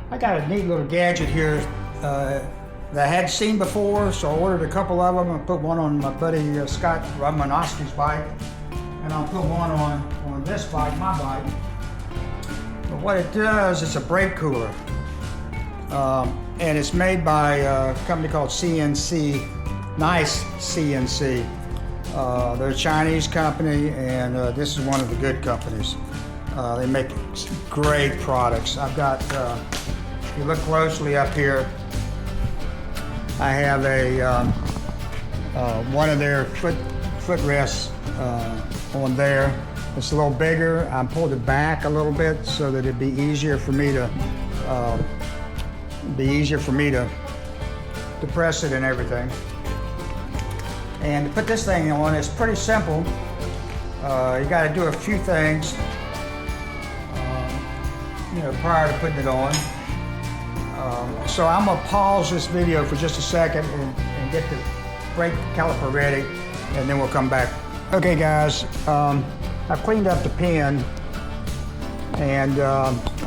I got a neat little gadget here that I hadn't seen before, so I ordered a couple of them. I put one on my buddy Scott Romanowski's bike, and I'll put one on this bike, my bike. But what it does, it's a brake cooler, and it's made by a company called Nice CNC. They're a Chinese company, and this is one of the good companies. They make great products. I've got, if you look closely up here, I have one of their footrests on there. It's a little bigger. I pulled it back a little bit so that it'd be easier for me to press it and everything. And to put this thing on, it's pretty simple. You got to do a few things, prior to putting it on. So I'm gonna pause this video for just a second and get the brake caliper ready, and then we'll come back. Okay, guys, I've cleaned up the pin. And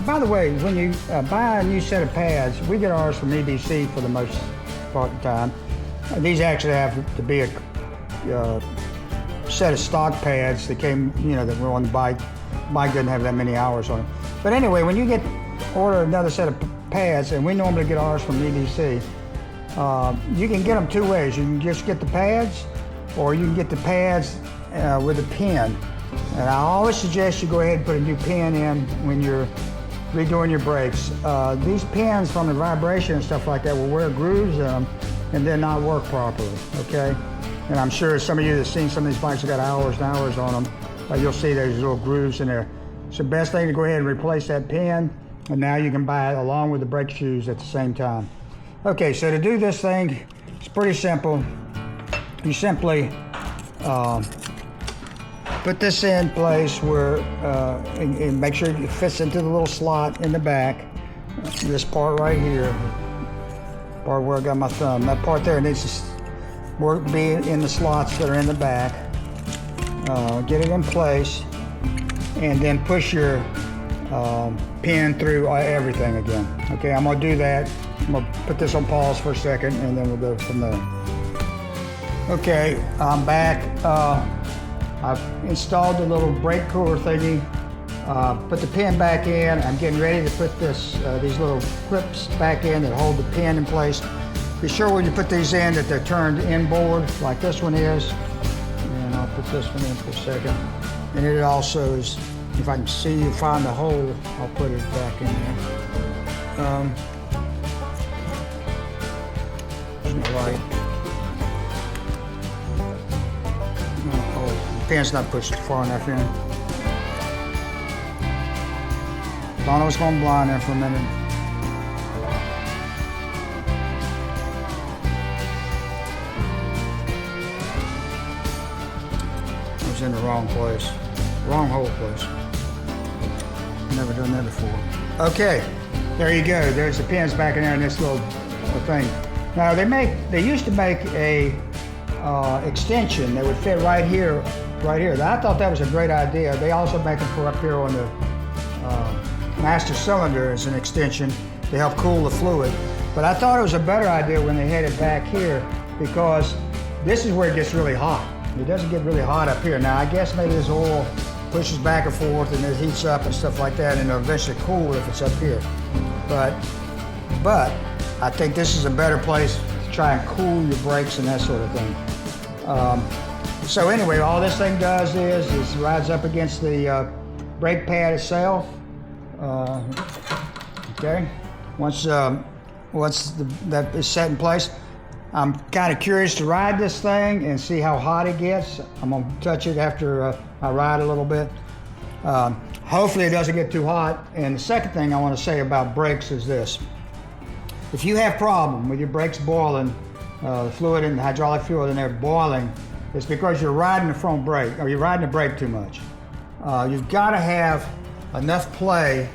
by the way, when you buy a new set of pads, we get ours from EBC for the most part of the time. These actually have to be a set of stock pads that came, that were on the bike. Bike doesn't have that many hours on it. But anyway, when you order another set of pads, and we normally get ours from EBC, you can get them two ways. You can just get the pads, or you can get the pads with a pin. And I always suggest you go ahead and put a new pin in when you're redoing your brakes. These pins from the vibration and stuff like that will wear grooves in them and then not work properly, okay? And I'm sure some of you that have seen some of these bikes that got hours and hours on them, you'll see there's little grooves in there. It's the best thing to go ahead and replace that pin, and now you can buy it along with the brake shoes at the same time. Okay, so to do this thing, it's pretty simple. You simply put this in place where, and make sure it fits into the little slot in the back. This part right here, part where I got my thumb, that part there needs to be in the slots that are in the back. Get it in place, and then push your pin through everything again. Okay, I'm gonna do that. I'm gonna put this on pause for a second, and then we'll go from there. Okay, I'm back. I've installed the little brake cooler thingy, put the pin back in. I'm getting ready to put these little clips back in that hold the pin in place. Be sure when you put these in that they're turned inboard, like this one is. And I'll put this one in for a second. And it also is, if I can see you find the hole, I'll put it back in there. Right. Pin's not pushed far enough in. Thought I was going blind there for a minute. I was in the wrong place. Wrong whole place. Never done that before. Okay, there you go. There's the pins back in there in this little thing. Now they used to make a extension that would fit right here. I thought that was a great idea. They also make them for up here on the master cylinder as an extension to help cool the fluid. But I thought it was a better idea when they had it back here, because this is where it gets really hot. It doesn't get really hot up here. Now I guess maybe this oil pushes back and forth and it heats up and stuff like that, and it'll eventually cool if it's up here. But I think this is a better place to try and cool your brakes and that sort of thing. So anyway, all this thing does is rides up against the brake pad itself. Okay, once that is set in place, I'm kind of curious to ride this thing and see how hot it gets. I'm gonna touch it after I ride a little bit. Hopefully it doesn't get too hot. And the second thing I want to say about brakes is this: if you have problem with your brakes boiling, the fluid and the hydraulic fluid in there boiling, it's because you're riding the front brake, or you're riding the brake too much. You've got to have enough play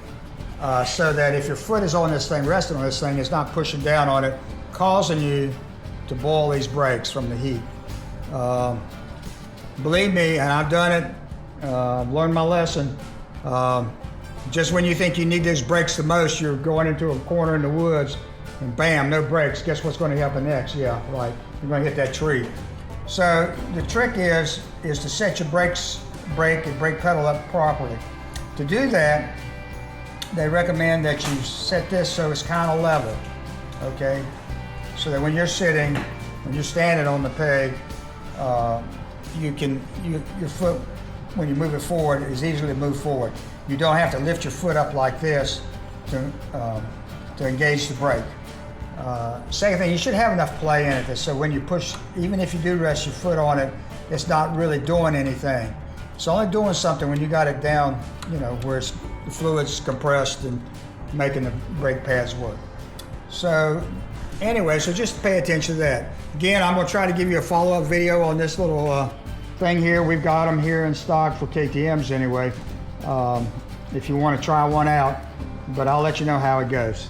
so that if your foot is on this thing, resting on this thing, it's not pushing down on it, causing you to boil these brakes from the heat. Believe me, and I've done it, I've learned my lesson. Just when you think you need those brakes the most, you're going into a corner in the woods, and bam, no brakes. Guess what's going to happen next? Yeah, right. You're going to hit that tree. So the trick is to set your brake and brake pedal up properly. To do that, they recommend that you set this so it's kind of level, okay? So that when you're sitting, when you're standing on the peg, your foot, when you move it forward, is easily move forward. You don't have to lift your foot up like this to engage the brake. Second thing, you should have enough play in it so when you push, even if you do rest your foot on it, it's not really doing anything. It's only doing something when you got it down, you know, where the fluid's compressed and making the brake pads work. So anyway, so just pay attention to that. Again, I'm going to try to give you a follow-up video on this little thing here. We've got them here in stock for KTMs anyway, if you want to try one out, but I'll let you know how it goes.